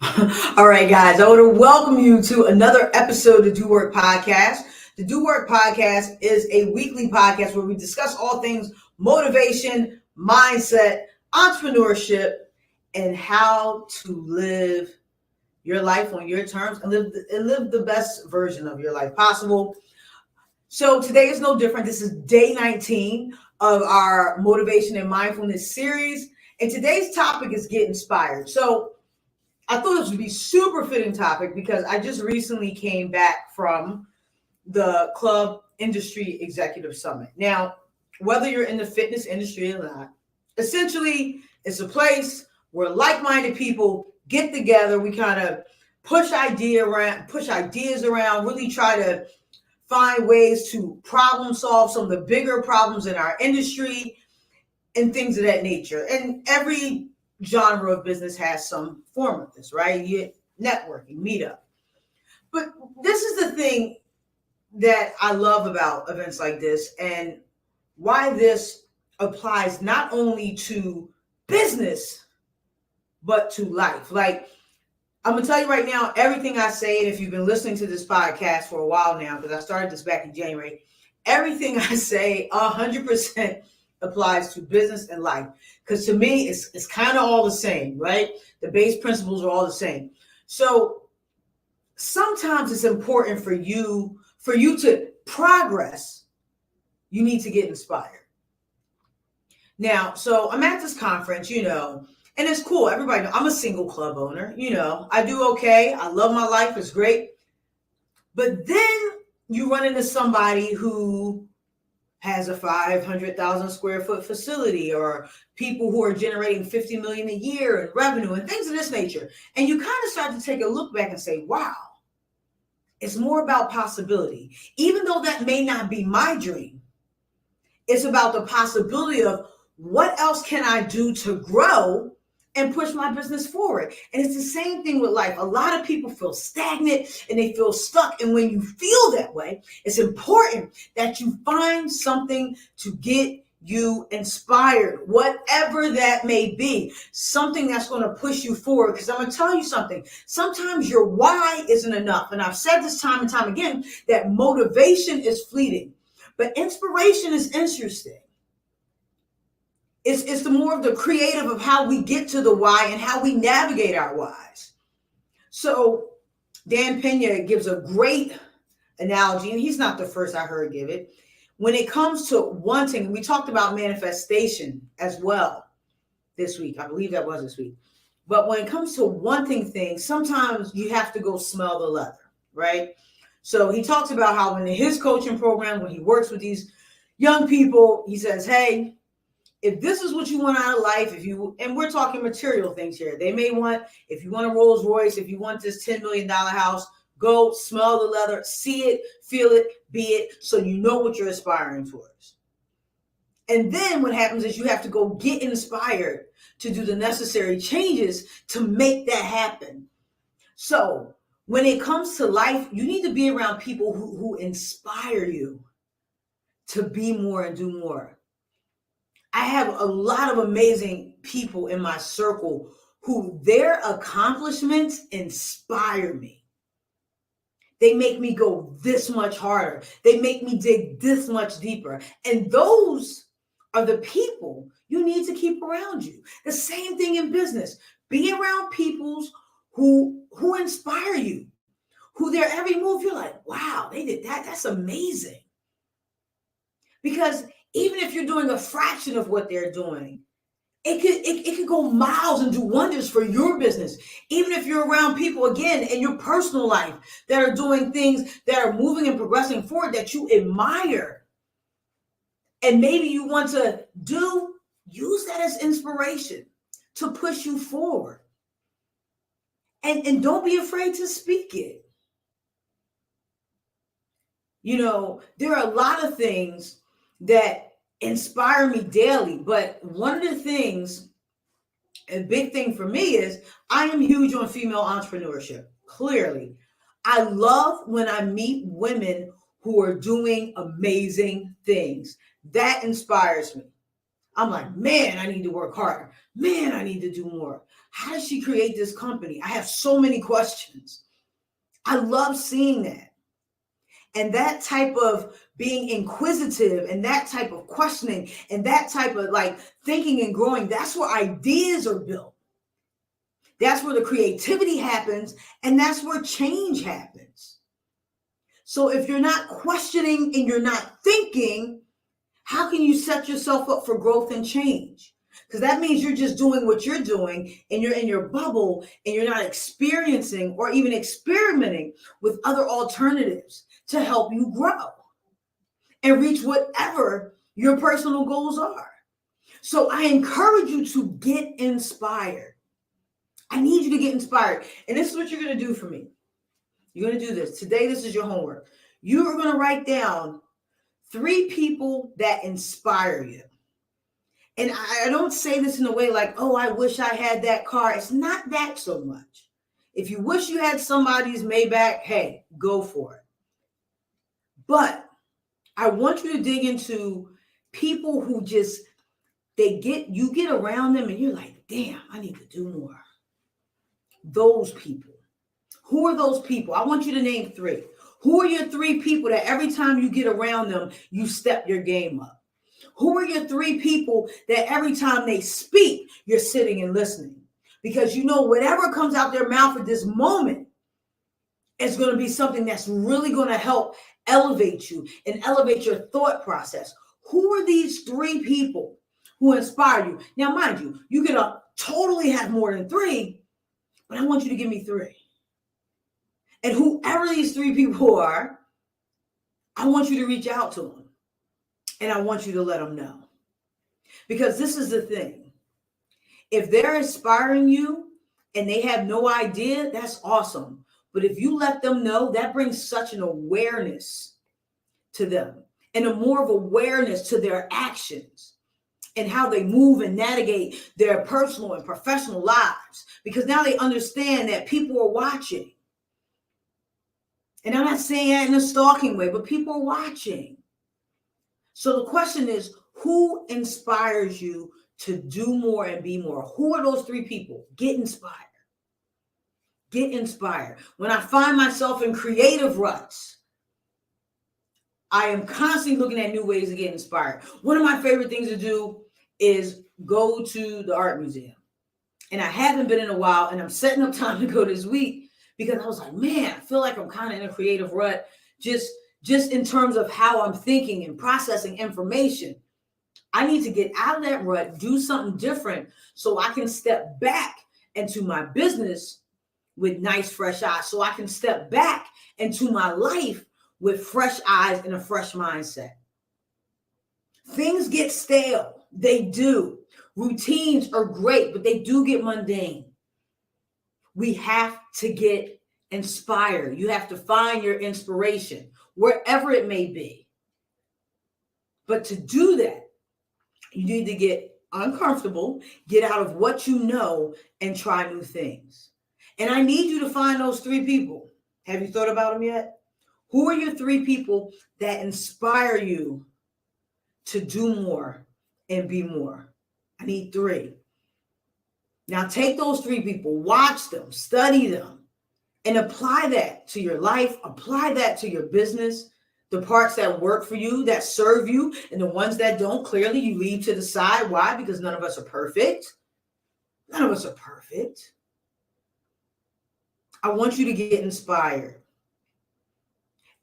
All right, guys, I want to welcome you to another episode of Do Work Podcast. The Do Work Podcast is a weekly podcast where we discuss all things motivation, mindset, entrepreneurship, and how to live your life on your terms and live the best version of your life possible. So today is no different. This is day 19 of our motivation and mindfulness series. And today's topic is get inspired. So I thought this would be super fitting topic because I just recently came back from the Club Industry Executive Summit. Now, whether you're in the fitness industry or not, essentially it's a place where like-minded people get together. We kind of push ideas around, really try to find ways to problem solve some of the bigger problems in our industry and things of that nature. And every genre of business has some form of this, right? You networking, meetup. But this is the thing that I love about events like this and why this applies not only to business, but to life. Like, I'm going to tell you right now, everything I say, and if you've been listening to this podcast for a while now, because I started this back in January, everything I say 100% applies to business and life. Because to me, it's kind of all the same, right? The base principles are all the same. So sometimes it's important for you to progress. You need to get inspired. Now, so I'm at this conference, and it's cool. Everybody knows I'm a single club owner. I do okay. I love my life. It's great. But then you run into somebody who has a 500,000 square foot facility, or people who are generating 50 million a year in revenue and things of this nature. And you kind of start to take a look back and say, wow, it's more about possibility. Even though that may not be my dream, it's about the possibility of what else can I do to grow and push my business forward. And it's the same thing with life. A lot of people feel stagnant and they feel stuck. And when you feel that way, it's important that you find something to get you inspired, whatever that may be, something that's going to push you forward. Because I'm going to tell you something. Sometimes your why isn't enough. And I've said this time and time again, that motivation is fleeting, but inspiration is interesting. It's the more of the creative of how we get to the why and how we navigate our whys. So Dan Pena gives a great analogy, and he's not the first I heard give it. When it comes to wanting, we talked about manifestation as well this week. I believe that was this week. But when it comes to wanting things, sometimes you have to go smell the leather, right? So he talks about how in his coaching program, when he works with these young people, he says, hey, if this is what you want out of life, and we're talking material things here, they may want, if you want a Rolls Royce, if you want this $10 million house, go smell the leather, see it, feel it, be it, so you know what you're aspiring towards. And then what happens is you have to go get inspired to do the necessary changes to make that happen. So when it comes to life, you need to be around people who inspire you to be more and do more. I have a lot of amazing people in my circle who their accomplishments inspire me. They make me go this much harder. They make me dig this much deeper. And those are the people you need to keep around you. The same thing in business. Be around people who inspire you, who their every move, you're like, wow, they did that. That's amazing. Because even if you're doing a fraction of what they're doing, it could go miles and do wonders for your business. Even if you're around people, again, in your personal life that are doing things that are moving and progressing forward that you admire, and maybe you want to use that as inspiration to push you forward. And don't be afraid to speak it. There are a lot of things that inspire me daily, but one of the things, a big thing for me, is I am huge on female entrepreneurship. Clearly, I love when I meet women who are doing amazing things. That inspires me. I'm like, man, I need to work harder. Man, I need to do more. How did she create this company? I have so many questions. I love seeing that. And that type of being inquisitive and that type of questioning and that type of like thinking and growing, that's where ideas are built. That's where the creativity happens, and that's where change happens. So if you're not questioning and you're not thinking, how can you set yourself up for growth and change? Because that means you're just doing what you're doing and you're in your bubble and you're not experiencing or even experimenting with other alternatives to help you grow and reach whatever your personal goals are. So I encourage you to get inspired. I need you to get inspired. And this is what you're going to do for me. You're going to do this. Today, this is your homework. You are going to write down 3 people that inspire you. And I don't say this in a way like, oh, I wish I had that car. It's not that so much. If you wish you had somebody's Maybach, hey, go for it. But I want you to dig into people who just, you get around them and you're like, damn, I need to do more. Those people. Who are those people? I want you to name 3. Who are your 3 people that every time you get around them, you step your game up? Who are your 3 people that every time they speak, you're sitting and listening? Because you know whatever comes out their mouth at this moment is going to be something that's really going to help elevate you and elevate your thought process. Who are these 3 people who inspire you? Now, mind you, you can totally have more than 3, but I want you to give me 3. And whoever these 3 people are, I want you to reach out to them. And I want you to let them know. Because this is the thing. If they're inspiring you and they have no idea, that's awesome. But if you let them know, that brings such an awareness to them and a more of awareness to their actions and how they move and navigate their personal and professional lives. Because now they understand that people are watching. And I'm not saying that in a stalking way, but people are watching. So the question is, who inspires you to do more and be more? Who are those 3 people? Get inspired. Get inspired. When I find myself in creative ruts, I am constantly looking at new ways to get inspired. One of my favorite things to do is go to the art museum. And I haven't been in a while, and I'm setting up time to go this week because I was like, man, I feel like I'm kind of in a creative rut just in terms of how I'm thinking and processing information. I need to get out of that rut, do something different so I can step back into my business with nice, fresh eyes, so I can step back into my life with fresh eyes and a fresh mindset. Things get stale. They do. Routines are great, but they do get mundane. We have to get inspired. You have to find your inspiration, wherever it may be. But to do that, you need to get uncomfortable, get out of what you know, and try new things. And I need you to find those 3 people. Have you thought about them yet? Who are your 3 people that inspire you to do more and be more? I need 3. Now take those 3 people, watch them, study them, and apply that to your life, apply that to your business. The parts that work for you, that serve you, and the ones that don't, clearly you leave to the side. Why? Because none of us are perfect. None of us are perfect. I want you to get inspired.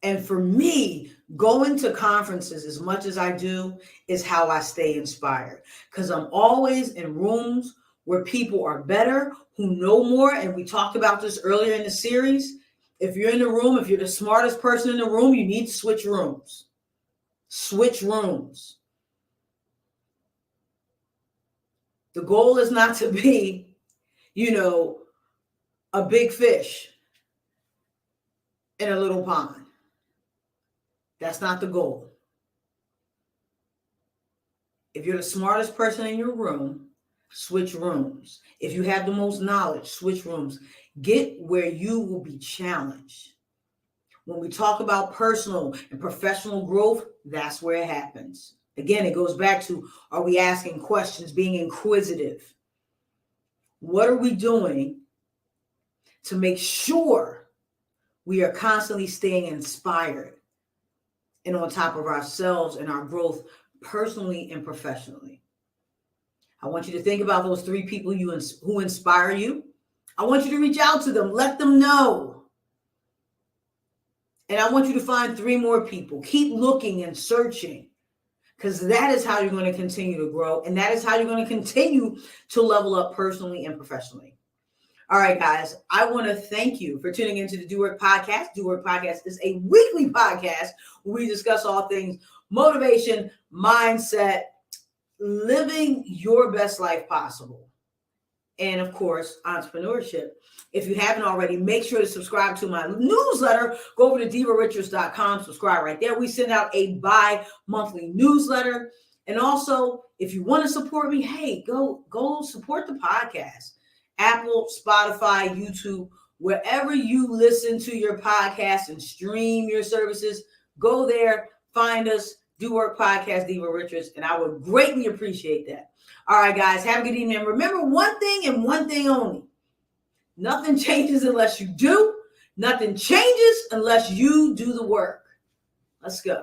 And for me, going to conferences as much as I do is how I stay inspired. Because I'm always in rooms where people are better, who know more. And we talked about this earlier in the series. If you're in the room, if you're the smartest person in the room, you need to switch rooms. Switch rooms. The goal is not to be, a big fish in a little pond. That's not the goal. If you're the smartest person in your room, switch rooms. If you have the most knowledge, switch rooms. Get where you will be challenged. When we talk about personal and professional growth, that's where it happens. Again, it goes back to, are we asking questions, being inquisitive? What are we doing to make sure we are constantly staying inspired and on top of ourselves and our growth personally and professionally? I want you to think about those 3 people who inspire you. I want you to reach out to them, let them know. And I want you to find 3 more people. Keep looking and searching, because that is how you're going to continue to grow. And that is how you're going to continue to level up personally and professionally. All right, guys, I want to thank you for tuning into the Do Work Podcast. Do Work Podcast is a weekly podcast where we discuss all things motivation, mindset, living your best life possible, and of course, entrepreneurship. If you haven't already, make sure to subscribe to my newsletter. Go over to divarichards.com, subscribe right there. We send out a bi-monthly newsletter. And also, if you want to support me, hey, go support the podcast. Apple, Spotify, YouTube, wherever you listen to your podcast and stream your services, go there, find us, Do Work Podcast, Diva Richards, and I would greatly appreciate that. All right, guys, have a good evening. Remember one thing and one thing only. Nothing changes unless you do. Nothing changes unless you do the work. Let's go.